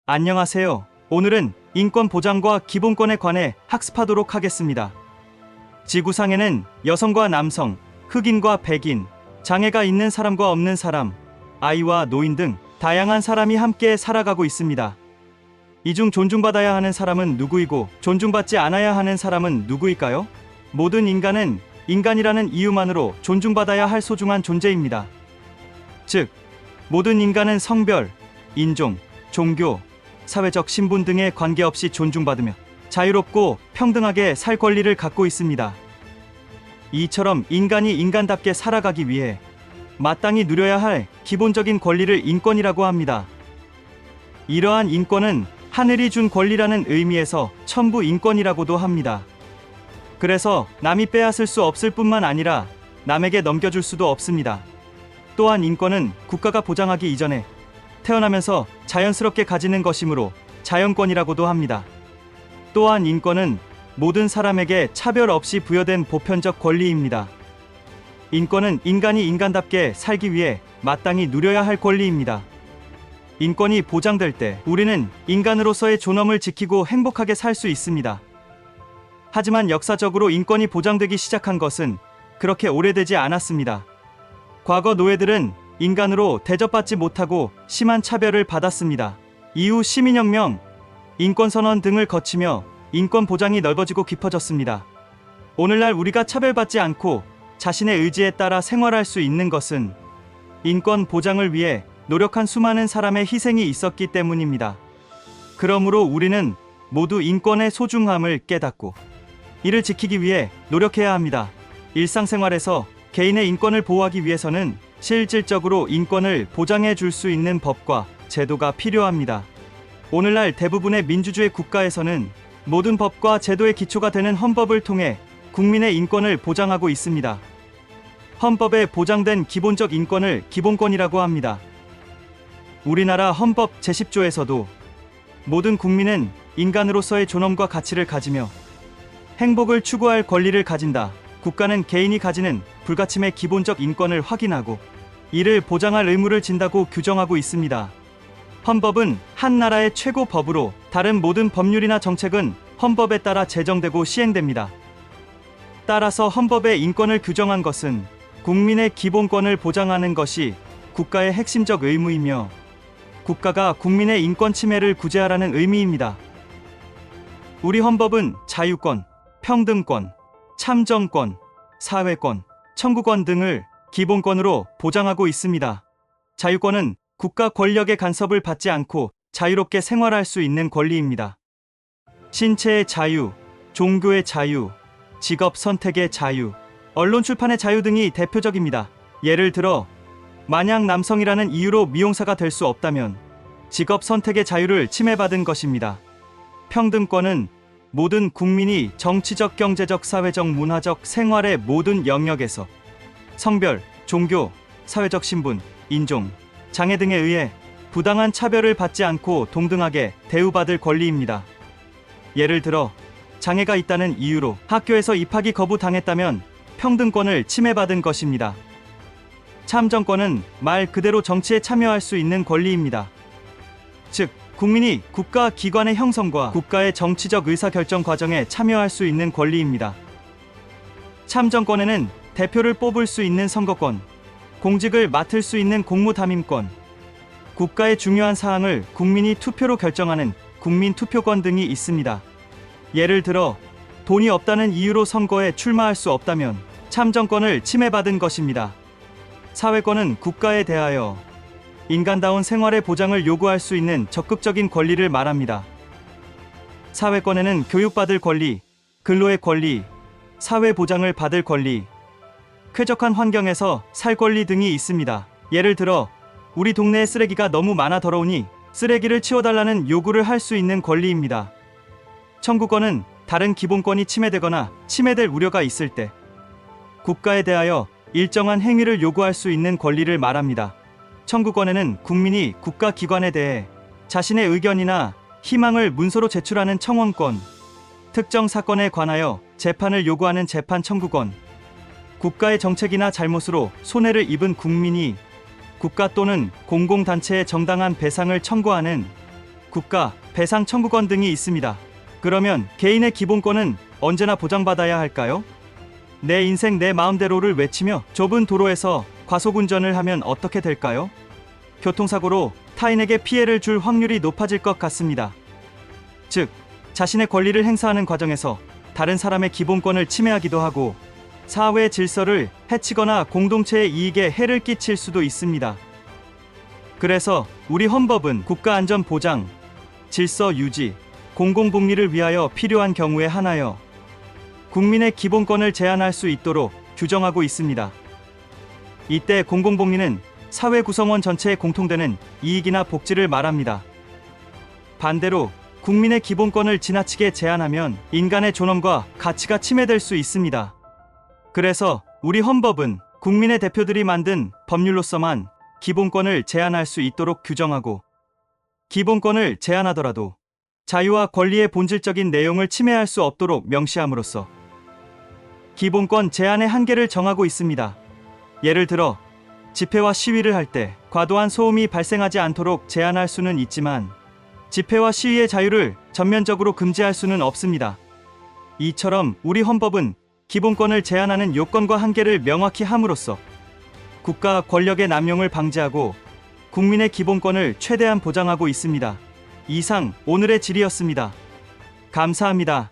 안녕하세요. 오늘은 인권 보장과 기본권에 관해 학습하도록 하겠습니다. 지구상에는 여성과 남성, 흑인과 백인, 장애가 있는 사람과 없는 사람, 아이와 노인 등 다양한 사람이 함께 살아가고 있습니다. 이 중 존중받아야 하는 사람은 누구이고 존중받지 않아야 하는 사람은 누구일까요? 모든 인간은 인간이라는 이유만으로 존중받아야 할 소중한 존재입니다. 즉, 모든 인간은 성별, 인종, 종교, 사회적 신분 등에 관계없이 존중받으며 자유롭고 평등하게 살 권리를 갖고 있습니다. 이처럼 인간이 인간답게 살아가기 위해 마땅히 누려야 할 기본적인 권리를 인권이라고 합니다. 이러한 인권은 하늘이 준 권리라는 의미에서 천부 인권이라고도 합니다. 그래서 남이 빼앗을 수 없을 뿐만 아니라 남에게 넘겨줄 수도 없습니다. 또한 인권은 국가가 보장하기 이전에 태어나면서 자연스럽게 가지는 것이므로 자연권이라고도 합니다. 또한 인권은 모든 사람에게 차별 없이 부여된 보편적 권리입니다. 인권은 인간이 인간답게 살기 위해 마땅히 누려야 할 권리입니다. 인권이 보장될 때 우리는 인간으로서의 존엄을 지키고 행복하게 살 수 있습니다. 하지만 역사적으로 인권이 보장되기 시작한 것은 그렇게 오래되지 않았습니다. 과거 노예들은 인간으로 대접받지 못하고 심한 차별을 받았습니다. 이후 시민혁명, 인권선언 등을 거치며 인권 보장이 넓어지고 깊어졌습니다. 오늘날 우리가 차별받지 않고 자신의 의지에 따라 생활할 수 있는 것은 인권 보장을 위해 노력한 수많은 사람의 희생이 있었기 때문입니다. 그러므로 우리는 모두 인권의 소중함을 깨닫고 이를 지키기 위해 노력해야 합니다. 일상생활에서 개인의 인권을 보호하기 위해서는 실질적으로 인권을 보장해 줄 수 있는 법과 제도가 필요합니다. 오늘날 대부분의 민주주의 국가에서는 모든 법과 제도의 기초가 되는 헌법을 통해 국민의 인권을 보장하고 있습니다. 헌법에 보장된 기본적 인권을 기본권이라고 합니다. 우리나라 헌법 제10조에서도 모든 국민은 인간으로서의 존엄과 가치를 가지며 행복을 추구할 권리를 가진다. 국가는 개인이 가지는 불가침의 기본적 인권을 확인하고 이를 보장할 의무를 진다고 규정하고 있습니다. 헌법은 한 나라의 최고 법으로 다른 모든 법률이나 정책은 헌법에 따라 제정되고 시행됩니다. 따라서 헌법에 인권을 규정한 것은 국민의 기본권을 보장하는 것이 국가의 핵심적 의무이며 국가가 국민의 인권 침해를 구제하라는 의미입니다. 우리 헌법은 자유권, 평등권, 참정권, 사회권, 청구권 등을 기본권으로 보장하고 있습니다. 자유권은 국가 권력의 간섭을 받지 않고 자유롭게 생활할 수 있는 권리입니다. 신체의 자유, 종교의 자유, 직업 선택의 자유, 언론 출판의 자유 등이 대표적입니다. 예를 들어 만약 남성이라는 이유로 미용사가 될 수 없다면 직업 선택의 자유를 침해받은 것입니다. 평등권은 모든 국민이 정치적, 경제적, 사회적, 문화적, 생활의 모든 영역에서 성별, 종교, 사회적 신분, 인종, 장애 등에 의해 부당한 차별을 받지 않고 동등하게 대우받을 권리입니다. 예를 들어 장애가 있다는 이유로 학교에서 입학이 거부당했다면 평등권을 침해받은 것입니다. 참정권은 말 그대로 정치에 참여할 수 있는 권리입니다. 즉, 국민이 국가 기관의 형성과 국가의 정치적 의사결정 과정에 참여할 수 있는 권리입니다. 참정권에는 대표를 뽑을 수 있는 선거권, 공직을 맡을 수 있는 공무담임권, 국가의 중요한 사항을 국민이 투표로 결정하는 국민투표권 등이 있습니다. 예를 들어 돈이 없다는 이유로 선거에 출마할 수 없다면 참정권을 침해받은 것입니다. 사회권은 국가에 대하여 인간다운 생활의 보장을 요구할 수 있는 적극적인 권리를 말합니다. 사회권에는 교육받을 권리, 근로의 권리, 사회 보장을 받을 권리, 쾌적한 환경에서 살 권리 등이 있습니다. 예를 들어 우리 동네에 쓰레기가 너무 많아 더러우니 쓰레기를 치워달라는 요구를 할 수 있는 권리입니다. 청구권은 다른 기본권이 침해되거나 침해될 우려가 있을 때 국가에 대하여 일정한 행위를 요구할 수 있는 권리를 말합니다. 청구권에는 국민이 국가기관에 대해 자신의 의견이나 희망을 문서로 제출하는 청원권, 특정 사건에 관하여 재판을 요구하는 재판 청구권, 국가의 정책이나 잘못으로 손해를 입은 국민이 국가 또는 공공단체에 정당한 배상을 청구하는 국가, 배상 청구권 등이 있습니다. 그러면 개인의 기본권은 언제나 보장받아야 할까요? 내 인생 내 마음대로를 외치며 좁은 도로에서 과속운전을 하면 어떻게 될까요? 교통사고로 타인에게 피해를 줄 확률이 높아질 것 같습니다. 즉, 자신의 권리를 행사하는 과정에서 다른 사람의 기본권을 침해하기도 하고 사회 질서를 해치거나 공동체의 이익에 해를 끼칠 수도 있습니다. 그래서 우리 헌법은 국가 안전 보장, 질서 유지, 공공복리를 위하여 필요한 경우에 한하여 국민의 기본권을 제한할 수 있도록 규정하고 있습니다. 이때 공공복리는 사회 구성원 전체에 공통되는 이익이나 복지를 말합니다. 반대로 국민의 기본권을 지나치게 제한하면 인간의 존엄과 가치가 침해될 수 있습니다. 그래서 우리 헌법은 국민의 대표들이 만든 법률로서만 기본권을 제한할 수 있도록 규정하고 기본권을 제한하더라도 자유와 권리의 본질적인 내용을 침해할 수 없도록 명시함으로써 기본권 제한의 한계를 정하고 있습니다. 예를 들어 집회와 시위를 할 때 과도한 소음이 발생하지 않도록 제한할 수는 있지만 집회와 시위의 자유를 전면적으로 금지할 수는 없습니다. 이처럼 우리 헌법은 기본권을 제한하는 요건과 한계를 명확히 함으로써 국가 권력의 남용을 방지하고 국민의 기본권을 최대한 보장하고 있습니다. 이상 오늘의 질의였습니다. 감사합니다.